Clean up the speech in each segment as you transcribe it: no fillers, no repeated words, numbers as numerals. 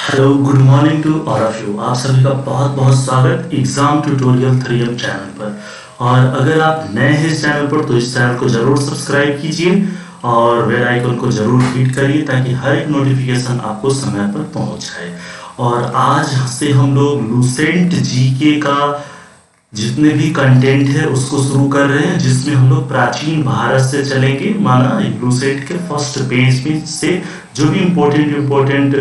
Hello good morning to all of you. आप सभी का बहुत बहुत स्वागत एग्जाम ट्यूटोरियल 3M चैनल पर। और अगर आप नए हैं इस चैनल पर तो इस चैनल को जरूर सब्सक्राइब कीजिए और बेल आइकन को जरूर हिट करिए ताकि हर एक नोटिफिकेशन आपको समय पर पहुंच जाए। और आज से हम लोग लूसेंट जीके का जितने भी कंटेंट है उसको शुरू कर रहे हैं, जिसमें हम लोग प्राचीन भारत से चलेंगे। माना लूसेंट के फर्स्ट पेज में से जो भी इम्पोर्टेंट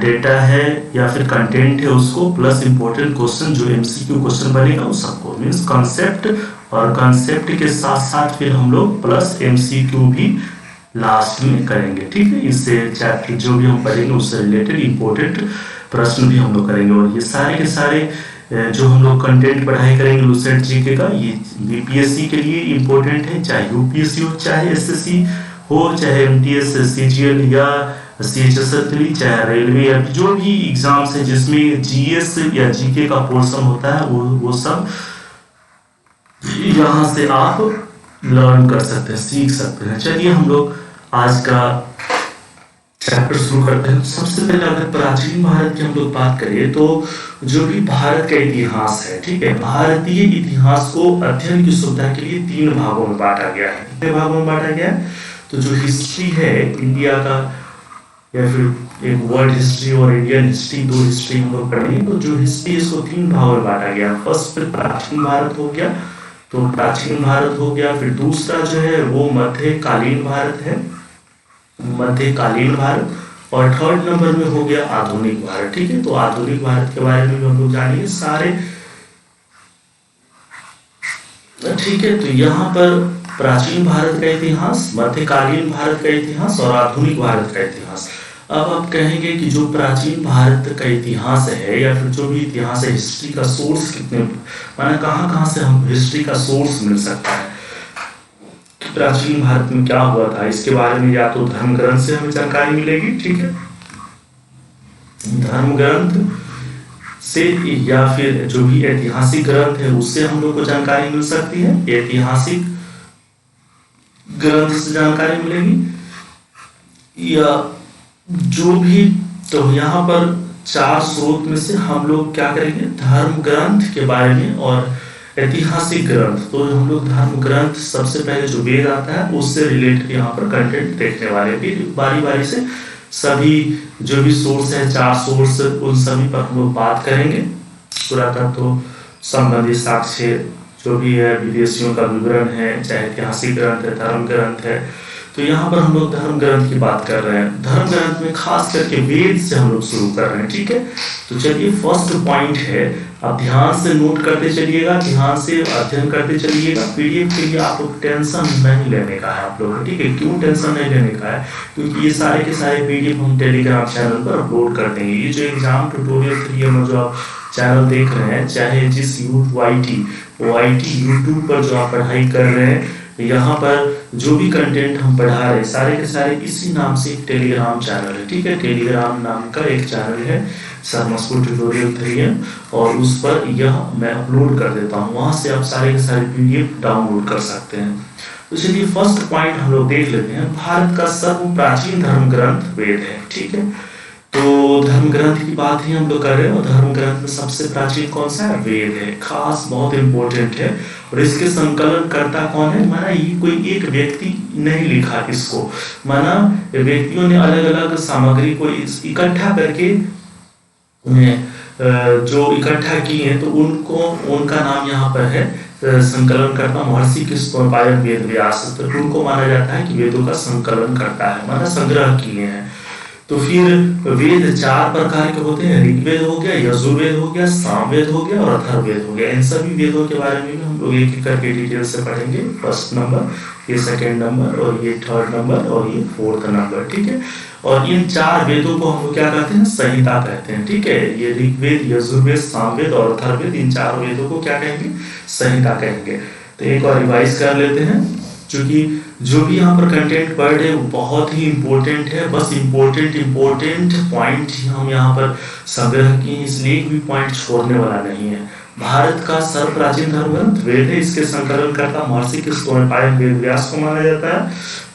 डेटा है या फिर कंटेंट है उसको, प्लस इम्पोर्टेंट क्वेश्चन जो एमसीक्यू क्वेश्चन बनेगा उस सबको, मीन्स कॉन्सेप्ट, और कॉन्सेप्ट के साथ साथ फिर हम लोग प्लस एमसीक्यू भी लास्ट में करेंगे। ठीक है, इससे चैप्टर जो भी हम पढ़ेंगे उससे रिलेटेड इम्पोर्टेंट प्रश्न भी हम लोग करेंगे। और ये सारे के सारे जो हम लोग कंटेंट पढ़ाई करेंगे लूसेंट जीके का, ये बीपीएससी के लिए इम्पोर्टेंट है, चाहे यूपीएससी हो, चाहे एसएससी हो, चाहे एमटीएस, सीजीएल या सीएचएसएल, चाहे रेलवे या जो भी एग्जाम्स है जिसमें जीएस या जीके का पोर्शन होता है, वो सब यहाँ से आप लर्न कर सकते हैं, सीख सकते हैं। चलिए हम लोग आज का चैप्टर शुरू करते हैं। सबसे पहले अगर प्राचीन भारत की हम लोग बात करें तो जो भी भारत का इतिहास है, ठीक है, भारतीय इतिहास को अध्ययन की सुविधा के लिए 3 भागों में बांटा गया है। कितने भागों में बांटा गया है? तो जो हिस्ट्री है इंडिया का, या फिर एक वर्ल्ड हिस्ट्री और इंडियन हिस्ट्री, 2 हिस्ट्री हम लोग पढ़ेंगे। तो जो हिस्ट्री इसको 3 भागों में बांटा गया। फर्स्ट प्राचीन भारत हो गया, तो प्राचीन भारत हो गया। फिर दूसरा जो है वो मध्यकालीन भारत है, मध्यकालीन भारत। और थर्ड नंबर में हो गया आधुनिक भारत। ठीक है, तो आधुनिक भारत के बारे में भी हम लोग जानेंगे सारे। ठीक है, तो यहाँ पर प्राचीन भारत का इतिहास, मध्यकालीन भारत का इतिहास और आधुनिक भारत का इतिहास। अब आप कहेंगे कि जो प्राचीन भारत का इतिहास है या फिर जो भी इतिहास है, हिस्ट्री का सोर्स कितने, माना कहाँ से हम हिस्ट्री का सोर्स मिल सकता है, प्राचीन भारत में क्या हुआ था, इसके बारे में या तो धर्म ग्रंथ से हमें जानकारी मिलेगी। ठीक है, धर्म ग्रंथ से या फिर जो भी ऐतिहासिक ग्रंथ है उससे हम लोग को जानकारी मिल सकती है। ऐतिहासिक ग्रंथ से जानकारी मिलेगी या जो भी, तो यहाँ पर 4 स्रोत में से हम लोग क्या करेंगे, धर्म ग्रंथ के बारे में और ऐतिहासिक ग्रंथ। तो हम लोग धर्म ग्रंथ सबसे पहले जो वेद आता है उससे रिलेटेड यहाँ पर कंटेंट देखने वाले, फिर बारी बारी से सभी जो भी सोर्स है, 4 सोर्स, उन सभी पर हम लोग बात करेंगे। पुरातत्व संबंधी साक्ष्य जो भी है, विदेशियों का विवरण है, चाहे ऐतिहासिक ग्रंथ है, धर्म ग्रंथ है। तो यहाँ पर हम लोग धर्म ग्रंथ की बात कर रहे हैं। धर्म ग्रंथ में खास करके वेद से हम लोग शुरू कर रहे हैं। ठीक है, तो चलिए फर्स्ट पॉइंट है, आप ध्यान से नोट करते चलिएगा, ध्यान से अध्ययन करते चलिएगा। पीडीएफ के लिए आप लोग टेंशन नहीं लेने का है आप लोग। ठीक है, क्यों टेंशन नहीं लेने का है? क्योंकि ये सारे के सारे पीडीएफ हम टेलीग्राम चैनल पर अपलोड कर देंगे। ये जो एग्जाम ट्यूटोरियल 3M जो आप चैनल देख रहे हैं, चाहे जिस वाईटी यूट्यूब पर जो आप पढ़ाई कर रहे हैं, यहाँ पर जो भी कंटेंट हम पढ़ा रहे हैं सारे के सारे इसी नाम से एक टेलीग्राम चैनल है। ठीक है, टेलीग्राम नाम का एक चैनल है शर्मा स्कूल ट्यूटोरियल 3M, और उस पर यह मैं अपलोड कर देता हूँ। वहां से आप सारे के सारे पीडीएफ डाउनलोड कर सकते हैं। तो चलिए फर्स्ट पॉइंट हम लोग देख लेते हैं। भारत का सर्व प्राचीन धर्म ग्रंथ वेद है। ठीक है, तो धर्म ग्रंथ की बात ही हम लोग कर रहे हैं और धर्म ग्रंथ में सबसे प्राचीन कौन सा है? वेद है। खास बहुत इंपॉर्टेंट है। और इसके संकलन करता कौन है? माना ये कोई एक व्यक्ति नहीं लिखा इसको, माना व्यक्तियों ने अलग अलग सामग्री को इकट्ठा करके जो इकट्ठा किए हैं, तो उनका नाम यहाँ पर है संकलन करता महर्षि कृष्णोपायन वेद व्यास। तो उनको माना जाता है कि वेदों का संकलन करता है, माना संग्रह किए हैं। तो फिर वेद 4 प्रकार के होते हैं। ऋग्वेद हो गया, यजुर्वेद हो गया, सामवेद हो गया और अथर्ववेद हो गया। इन सभी वेदों के बारे में भी हम लोग एक एक करके डिटेल से पढ़ेंगे। फर्स्ट नंबर, ये सेकंड नंबर, और ये थर्ड नंबर, और ये फोर्थ नंबर। ठीक है, और इन 4 वेदों को हम लोग क्या कहते हैं? संहिता कहते हैं। ठीक है, ये ऋग्वेद, यजुर्वेद, सामवेद और अथर्ववेद, इन 4 वेदों को क्या कहेंगे? संहिता कहेंगे। तो एक और रिवाइज कर लेते हैं, क्योंकि जो भी यहाँ पर कंटेंट पढ़ रहे हैं वो बहुत ही इंपॉर्टेंट है। बस इंपॉर्टेंट पॉइंट हम यहाँ पर संग्रह किए, इसलिए एक भी पॉइंट छोड़ने वाला नहीं है। भारत का सर्व प्राचीन धर्म ग्रंथ वेद है। इसके संकलनकर्ता महर्षि कृष्णद्वैपायन वेद व्यास को माना जाता है।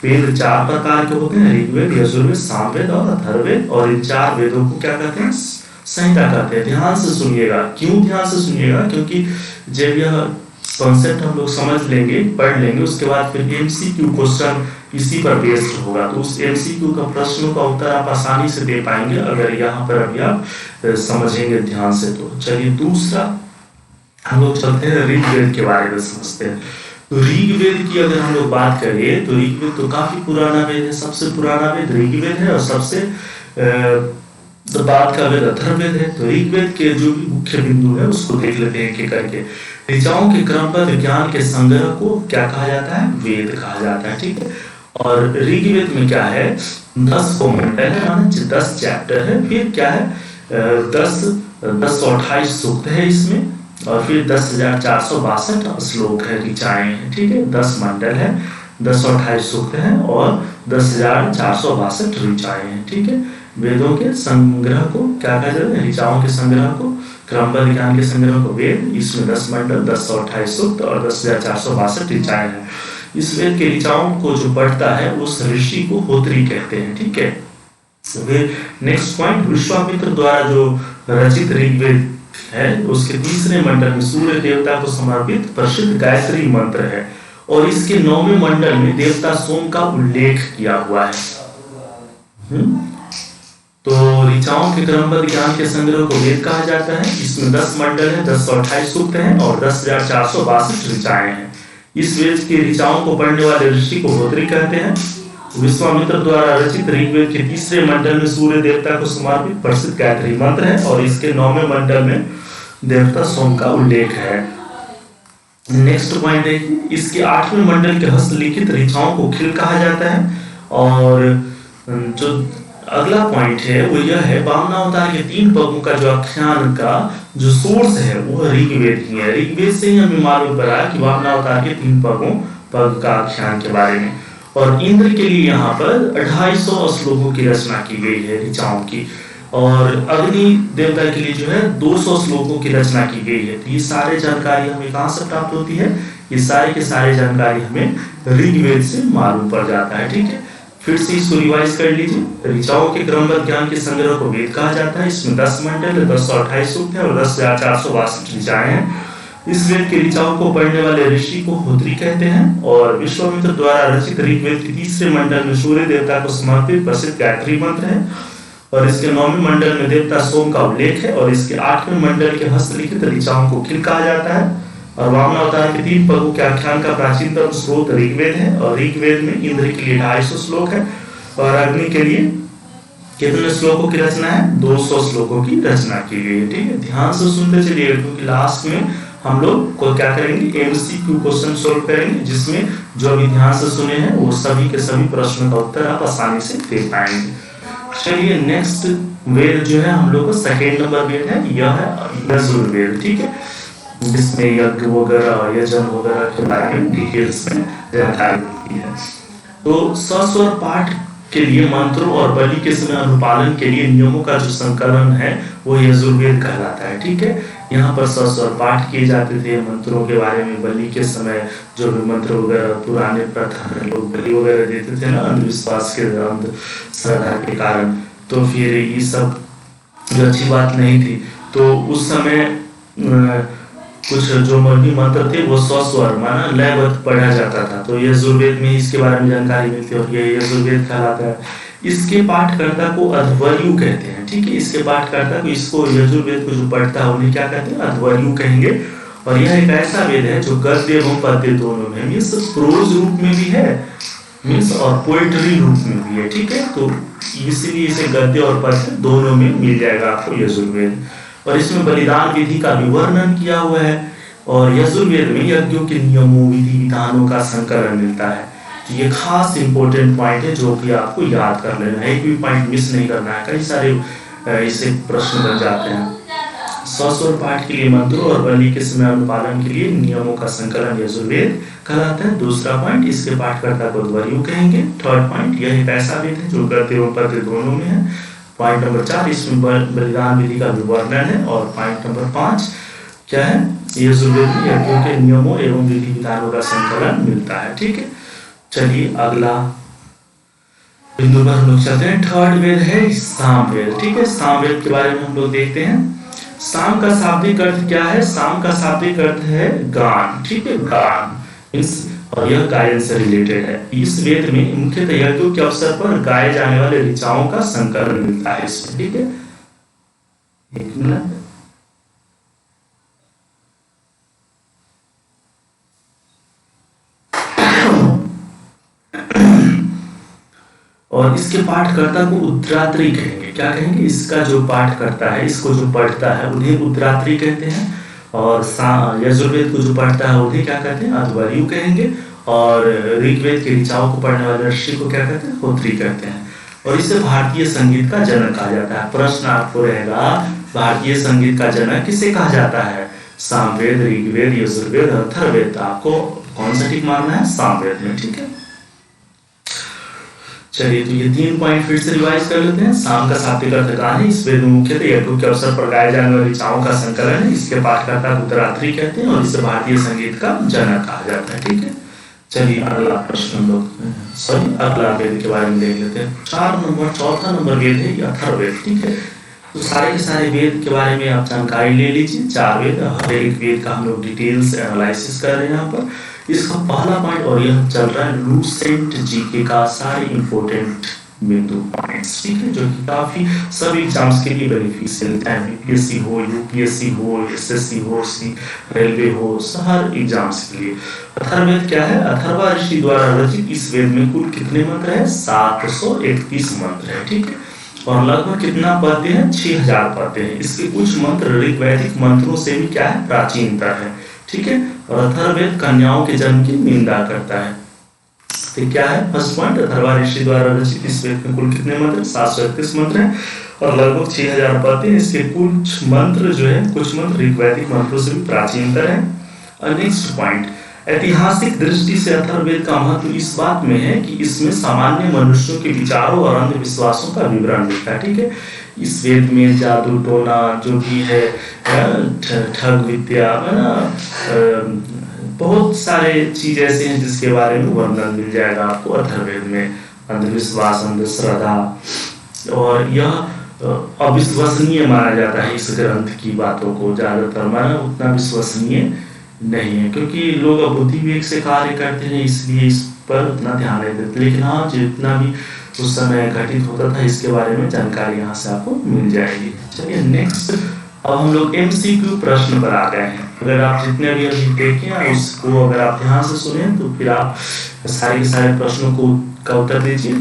वेद 4 प्रकार के होते हैं, ऋग्वेद, यजुर्वेद, सामवेद और अथर्ववेद। और इन 4 वेदों को क्या कहते हैं? संहिता कहते हैं। ध्यान से सुनिएगा। क्यों ध्यान से सुनिएगा? क्योंकि जब यह कॉन्सेप्ट हम लोग समझ लेंगे, पढ़ लेंगे, उसके बाद फिर एमसीक्यू क्वेश्चन इसी पर बेस्ड होगा। तो उस एमसीक्यू का प्रश्नों का उत्तर आप आसानी से दे पाएंगे अगर यहाँ पर अभी आप समझेंगे ध्यान से। तो चलिए दूसरा हम लोग चलते हैं ऋग्वेद के बारे में समझते हैं। तो ऋग्वेद की अगर हम लोग बात करें तो ऋग्वेद तो काफी पुराना वेद है। सबसे पुराना वेद ऋग्वेद है और सबसे बाद का वेद अथर्ववेद है। तो ऋग्वेद के जो भी मुख्य बिंदु है उसको देख लेते हैं एक करके। ऋचाओं के क्रमबद्ध ज्ञान के संग्रह को क्या कहा जाता है? वेद कहा जाता है, ठीक है। और ऋग्वेद में क्या है? 10 मंडल है, माने 10 चैप्टर है। फिर क्या है? 1028 सूक्त है इसमें, और फिर 10,462 श्लोक है, ऋचाएं हैं, ठीक है। 10 मंडल है, 1028 सूक्त है और 10,462 ऋचाएं हैं, ठीक है। वेदों के संग्रह को क्या कहा जाता है? ऋचाओं के संग्रह को, क्रमबद्ध ज्ञान के संग्रह को वेद। इसमें 10 मंडल, 1028 सूक्त और 10,462 ऋचाएं हैं। इस वेद के ऋचाओं को जो पढ़ता है उस ऋषि को होत्री कहते हैं, ठीक है। फिर नेक्स्ट पॉइंट, विश्वामित्र द्वारा जो रचित ऋग्वेद है उसके 3रे मंडल में सूर्य देवता को समर्पित प्रसिद्ध गायत्री मंत्र है और इसके 9वें मंडल में देवता सोम का उल्लेख किया हुआ है। तो ऋचाओं के क्रमबद्ध ज्ञान के संग्रह को वेद कहा जाता है। इसमें 10 मंडल है, 1028 सूक्त हैं और 10,462 ऋचाएं हैं। इस वेद के ऋचाओं को पढ़ने वाले ऋषि को होत्री कहते हैं। विश्वामित्र द्वारा रचित ऋग्वेद के 3रे मंडल में सूर्य देवता को समर्पित प्रसिद्ध गायत्री मंत्र है और इसके 9वें मंडल में देवता सोम का उल्लेख है। नेक्स्ट पॉइंट है, इसके 8वें मंडल के हस्तलिखित ऋचाओं को खिल कहा जाता है। और जो अगला पॉइंट है वो यह है, वामनावतार के 3 पगों का जो आख्यान का जो सोर्स है वो ऋग्वेद ही है। ऋग्वेद से ही हमें मालूम पड़ा कि वामनावतार के 3 पग का आख्यान के बारे में। और इंद्र के लिए यहाँ पर 250 श्लोकों की रचना की गई है ऋचाओं की, और अग्नि देवता के लिए जो है 200 श्लोकों की रचना की गई है। तो ये सारे जानकारी हमें कहाँ से प्राप्त होती है? ये सारे के सारे जानकारी हमें ऋग्वेद से मालूम पड़ जाता है, ठीक है। फिर से इसको रिवाइज कर लीजिए। ऋचाओं के क्रमबद्ध ज्ञान के संग्रह को वेद कहा जाता है। इसमें 10 मंडल, 1028 सूक्त है और 10,462 ऋचाएं हैं। इस वेद के ऋचाओं को पढ़ने वाले ऋषि को होत्री कहते हैं। और विश्वामित्र द्वारा रचित ऋग्वेद के 3रे मंडल में सूर्य देवता को समर्पित प्रसिद्ध गायत्री मंत्र है और इसके 9वें मंडल में देवता सोम का उल्लेख है और इसके 8वें मंडल के हस्तलिखित ऋचाओं को खिल कहा जाता है। और वामनावतार के 3 पगों के आख्यान का प्राचीनतम स्रोत ऋग्वेद है और ऋग्वेद में इंद्र के लिए 250 श्लोक है और अग्नि के लिए कितने श्लोकों की रचना है? 200 श्लोकों की रचना की गई है, ठीक है। ध्यान से सुनते चलिए क्योंकि लास्ट में हम लोग को क्या करेंगे? एमसीक्यू क्वेश्चन सोल्व करेंगे, जिसमें जो अभी ध्यान से सुने हैं वो सभी के सभी प्रश्नों का उत्तर आप आसानी से दे पाएंगे। चलिए नेक्स्ट वेद जो है हम लोग का 2nd नंबर वेद है, यह है यजुर्वेद, ठीक है, जिसमें यज्ञ वगैरह, यजन वगैरह के बारे में डिटेल्स में जानकारी मिलती है। तो सस्वर पाठ के लिए मंत्रों और बलि के समय अनुपालन के लिए नियमों का जो संकलन है वो यजुर्वेद कहलाता है, ठीक है। यहाँ पर सस्वर पाठ किए जाते थे मंत्रों के बारे में। बलि के समय जो भी मंत्र वगैरह पुराने प्रथा लोग बलि वगैरह देते थे ना, अंधविश्वास के श्रद्धा के कारण, तो फिर ये सब जो अच्छी बात नहीं थी। तो उस समय कुछ जो भी मंत्र थे वो स्वस्वर माना लयबद्ध पढ़ा जाता था। तो यजुर्वेद में इसके बारे में जानकारी मिलती है और ये यजुर्वेद कहलाता है। इसके पाठकर्ता को अध्वर्यु कहते हैं, ठीक है। इसके पाठकर्ता को, इसको यजुर्वेद को जो पढ़ता है उन्हें क्या कहते हैं? अध्वर्यु कहेंगे। और यह एक ऐसा वेद है जो गद्य एवं पद्य दोनों में, मीन्स प्रोज रूप में भी है, मीन्स और पोएट्री रूप में भी है, ठीक है। तो इसलिए इसे गद्य और पद्य दोनों में मिल जाएगा आपको यजुर्वेद। और इसमें बलिदान विधि का भी वर्णन किया हुआ है और यजुर्वेद में यज्ञों के नियमों, विधि विधानों का संकलन मिलता है। तो ये खास इंपॉर्टेंट पॉइंट है जो कि आपको याद कर लेना है, एक भी पॉइंट मिस नहीं करना है। कई सारे इसे प्रश्न बन जाते हैं। सस्वर पाठ के लिए मंत्रों और बलि के समय अनुपालन के लिए नियमों का संकलन यजुर्वेद कहलाता है। दूसरा पॉइंट, इसके पाठकर्ता को अध्वर्यु कहेंगे। 3rd पॉइंट, यह एक ऐसा वेद है जो गद्य एवं पद्य दोनों में है। पॉइंट नंबर 4, इसमें बलिदान विधि का भी वर्णन है। और पॉइंट नंबर 5, क्या है, यजुर्वेद में यज्ञों के नियमों एवं विधि विधानों का संकलन मिलता है। ठीक है, चलिए अगला बिंदु पर हम लोग चलते हैं। थर्ड वेद है सामवेद। ठीक है, सामवेद के बारे में हम लोग देखते हैं। साम का शाब्दिक अर्थ क्या है? साम का शाब्दिक अर्थ है गान। ठीक है, गान और यह गायन से रिलेटेड है। इस वेद में मुख्यतः यज्ञों के अवसर पर गाए जाने वाले ऋचाओं का संकलन मिलता है इसमें। ठीक है, एक मिनट। और इसके पाठकर्ता को उद्रात्री कहेंगे। क्या कहेंगे? इसका जो पाठ करता है, इसको जो पढ़ता है, उन्हें उद्रात्री कहते हैं। और यजुर्वेद को जो पढ़ता है उन्हें क्या कहते हैं? अध्वर्यु कहेंगे। और ऋग्वेद के ऋचाओं को पढ़ने वाले ऋषि को क्या कहते हैं? होत्री कहते हैं। और इसे भारतीय संगीत का जनक कहा जाता है। प्रश्न आपको रहेगा, भारतीय संगीत का जनक किसे कहा जाता है? सामवेद, ऋग्वेद, यजुर्वेद, अथर्ववेद। आपको कौन सा टिक मारना है? सामवेद में। ठीक है, चलिए तो ये 3 पॉइंट फिर से रिवाइज कर लेते हैं। साम का शाब्दिक अर्थ गान है। इस वेद में मुख्यतः यज्ञों के अवसर पर गाए जाने वाले ऋचाओं का संकलन है। इसके पाठकर्ता को उद्रात्री कहते हैं और इसे भारतीय संगीत का जनक कहा जाता है। ठीक है, चलिए अगला प्रश्न हम लोग अगला वेद के बारे में देख लेते हैं। चौथा नंबर वेद है अथर्ववेद। ठीक है, तो सारे के सारे वेद के बारे में आप जानकारी ले लीजिए। 4 वेद, हर एक वेद का हम लोग डिटेल से एनालिसिस कर रहे हैं यहाँ पर। इसका पहला पॉइंट, और यह चल रहा है लूसेंट जीके का सारे इंपोर्टेंट बिंदु पॉइंट्स। ठीक है, जो कि काफी सभी एग्जाम्स के लिए बेनिफिशियल है। बीपीएससी हो, यूपीएससी हो, एसएससी हो, रेलवे हो, हर एग्जाम्स के लिए। अथर्ववेद क्या है? अथर्वा ऋषि द्वारा रचित इस वेद में कुल कितने मंत्र है? 731 मंत्र है। ठीक है, और लगभग कितना पद्य है? 6000 पद्य है। इसके कुछ मंत्र ऋग्वैदिक मंत्रों से भी क्या है? प्राचीनतर है। ठीक है, और अथर्ववेद कन्याओं के जन्म की निंदा करता है। तो क्या है फर्स्ट पॉइंट? अथर्वा ऋषि द्वारा रचित इस वेद में कुल कितने मंत्र? 731 मंत्र हैं और लगभग 6000 पद्य हैं। इसके कुछ मंत्र जो है, कुछ मंत्र ऋग्वैदिक मंत्रों से भी प्राचीनतर है। और नेक्स्ट पॉइंट, ऐतिहासिक दृष्टि से अथर्ववेद का महत्व इस बात में है कि इसमें सामान्य मनुष्यों के विचारों और अंधविश्वासों का विवरण मिलता है। ठीक है, इस वेद में जादू टोना जो भी है, ठग विद्या, बहुत सारे चीज ऐसे हैं जिसके बारे में वर्णन मिल जाएगा आपको अथर्ववेद में। अंधविश्वास, अंधश्रद्धा, और यह अविश्वसनीय माना जाता है इस ग्रंथ की बातों को। ज्यादातर माना उतना विश्वसनीय नहीं है, क्योंकि लोग बुद्धि विवेक से कार्य करते हैं, इसलिए इस पर उतना ध्यान नहीं देते। लेकिन हाँ, जितना भी उस समय घटित होता था इसके बारे में जानकारी यहाँ से आपको मिल जाएगी। चलिए नेक्स्ट, अब हम लोग एमसीक्यू प्रश्न पर आ गए हैं। अगर आप जितने भी अभी देखें उसको अगर आप ध्यान से सुने तो फिर आप सारे के सारे प्रश्नों का उत्तर दीजिए।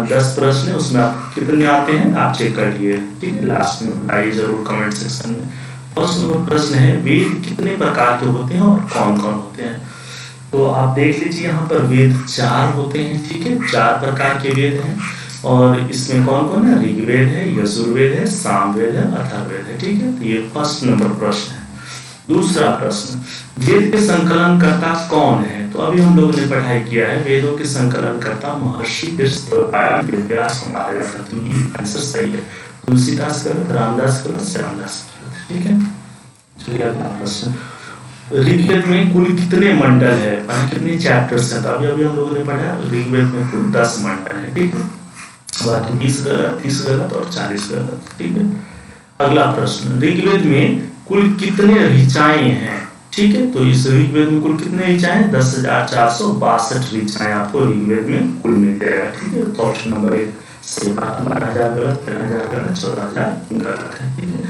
10 प्रश्न है, उसमें आप कितने आते हैं आप चेक कर लिए। ठीक है, लास्ट में बताइए जरूर कमेंट सेक्शन में। फर्स्ट प्रश्न है, वेद कितने प्रकार के होते हैं और कौन कौन होते हैं? तो आप देख लीजिए यहाँ पर वेद 4 होते हैं। ठीक है, 4 प्रकार के वेद हैं और इसमें कौन कौन है? ऋग्वेद है, यजुर्वेद है, सामवेद है, अथर्ववेद है। ठीक है, तो ये फर्स्ट नंबर प्रश्न है। दूसरा प्रश्न, वेद के संकलन करता कौन है? तो अभी हम लोगों ने पढ़ाई किया है, वेदों के संकलन करता महर्षि व्यास हमारे। आंसर सही है। तुलसीदास गलत, रामदास गलत, श्यामदास गलत। ठीक है, चलिए अगला प्रश्न, ऋग्वेद में कुल कितने मंडल है? कितने चैप्टर्स हैं? तो अभी हम लोगों ने पढ़ा ऋग्वेद में कुल 10 मंडल है। ठीक है, बाकी 20 गलत, 30 गलत और 40 गलत। ठीक है, अगला प्रश्न, ऋग्वेद में कुल कितने ऋचाएं हैं? ठीक है, तो इस ऋग्वेद में कुल कितने ऋचाएं? 10,462 ऋचाएं आपको ऋग्वेद में कुल मिल जाएगा। ठीक है, तो ऑप्शन नंबर 1 से 12,000 गलत, 13,000 गलत, 14,000 गलत है। ठीक है,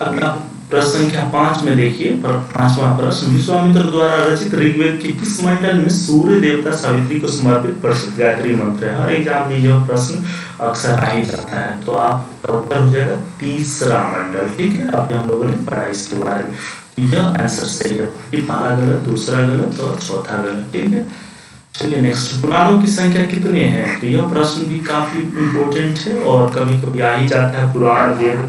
अगला प्रश्न संख्या 5 में देखिए, 5वां प्रश्न, विश्वामित्र द्वारा रचित ऋग्वेद के किस मंडल में सूर्य देवता सावित्री को समर्पित प्रसिद्ध गायत्री मंत्र है? हर एग्जाम में यह प्रश्न अक्सर आ ही जाता है। तो आपका उत्तर हो जाएगा तीसरा मंडल। ठीक है, अब हम लोगों ने पढ़ा इसके बारे में, यह आंसर सही है। पहला गलत, दूसरा गलत और चौथा गलत। ठीक है, चलिए नेक्स्ट, पुराणों की संख्या कितने हैं? तो यह प्रश्न भी काफी इंपोर्टेंट है और कभी कभी आ ही जाता है। पुराण, वेद,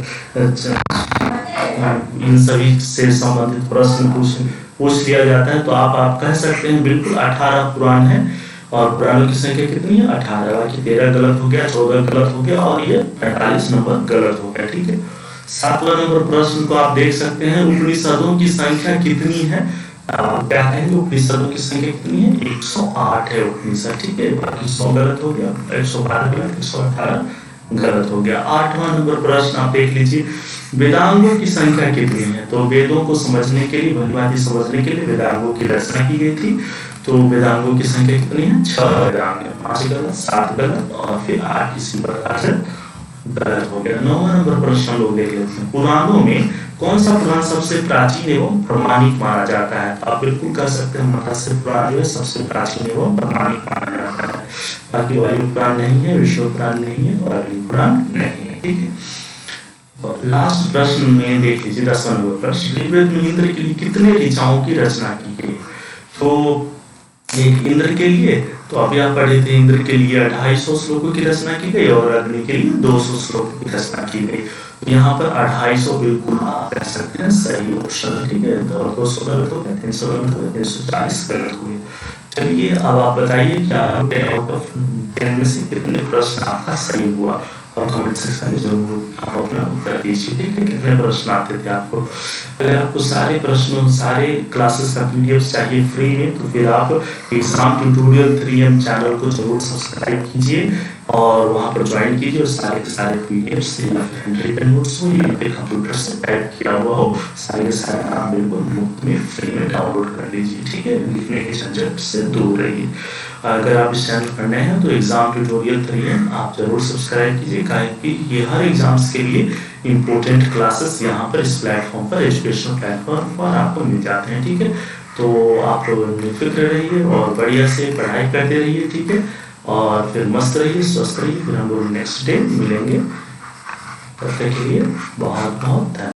इन सभी से संबंधित प्रश्न पूछ लिया जाता है। तो आप कह सकते हैं बिल्कुल 18 पुराण है और पुराणों की संख्या कितनी है? 18। बाकी 13 गलत हो गया, 14 गलत हो गया और ये 45 नंबर गलत हो गया। ठीक है, 7वां नंबर प्रश्न को आप देख सकते हैं, उपनिषदों की संख्या कितनी है? क्या कहेंगे, उपनिषदों की संख्या कितनी है? 108 है उपनिषद, ठीक है। बाकी 100 गलत हो गया, 112 गलत, 118 गलत हो गया। 8वां नंबर प्रश्न आप देख लीजिए, वेदांगों की संख्या कितनी है? तो वेदों को समझने के लिए, भलीभांति समझने के लिए वेदांगों की रचना की गई थी। तो वेदांगों की संख्या कितनी है? 6 वेदांग है। 5 गलत, 7 गलत और फिर 8 इसी प्रकार से गलत हो गया। 9वां नंबर प्रश्न लोग देख लेते हैं, पुराणों में कौन सा पुराण सबसे प्राचीन एवं प्रमाणिक माना जाता है? आप बिल्कुल कह सकते हैं मत्स्य पुराण जो है सबसे प्राचीन एवं प्रमाणिक माना जाता है। बाकी वायु पुराण नहीं है, विष्णु पुराण नहीं है और अग्नि पुराण नहीं है, ठीक है। और लास्ट प्रश्न में देख लीजिए 10वां नंबर प्रश्न, ऋग्वेद में इंद्र के लिए कितने ऋचाओं की रचना की गई? तो एक इंद्र के लिए, तो अभी आप पढ़े थे, इंद्र के लिए 250 श्लोकों की रचना की गई और अग्नि के लिए 200 श्लोकों की रचना की गई। तो यहाँ पर 250 बिल्कुल आप कह सकते हैं सही ऑप्शन, ठीक है। और 200 गलत हो गया, 300 गलत हो गया, 340 गलत हो गया। चलिए अब आप बताइए क्या आउट ऑफ 10 में से कितने प्रश्न आपका सही हुआ, और कमेंट सेक्शन में जरूर आप अपना उत्तर दीजिए, ठीक है। कितने प्रश्न आते थे आपको? अगर आपको सारे प्रश्नों, सारे क्लासेस का पीडीएफ चाहिए फ्री में, तो फिर आप एग्जाम ट्यूटोरियल 3M चैनल को जरूर सब्सक्राइब कीजिए और वहां पर ज्वाइन कीजिए, और सारे के सारे पीडीएफ से या फिर हैंडरिटन नोट्स हो या फिर कंप्यूटर से टाइप किया हुआ हो, सारे सारे आप बिल्कुल मुफ्त में फ्री में डाउनलोड कर लीजिए, ठीक है। लिखने के झंझट से दूर रहिए। अगर आप इस चैनल पर नए हैं तो एग्जाम ट्यूटोरियल 3M आप जरूर सब्सक्राइब कीजिए, कि ये हर एग्जाम्स के लिए इंपॉर्टेंट क्लासेस यहाँ पर इस प्लेटफॉर्म पर, एजुकेशनल प्लेटफॉर्म पर आपको मिल जाते हैं, ठीक है। तो आप निफिक्र रहिए और बढ़िया से पढ़ाई करते रहिए, ठीक है। और फिर मस्त रहिए, स्वस्थ रहिए। फिर हम लोग नेक्स्ट डे मिलेंगे, तब तक के लिए बहुत बहुत धन्यवाद।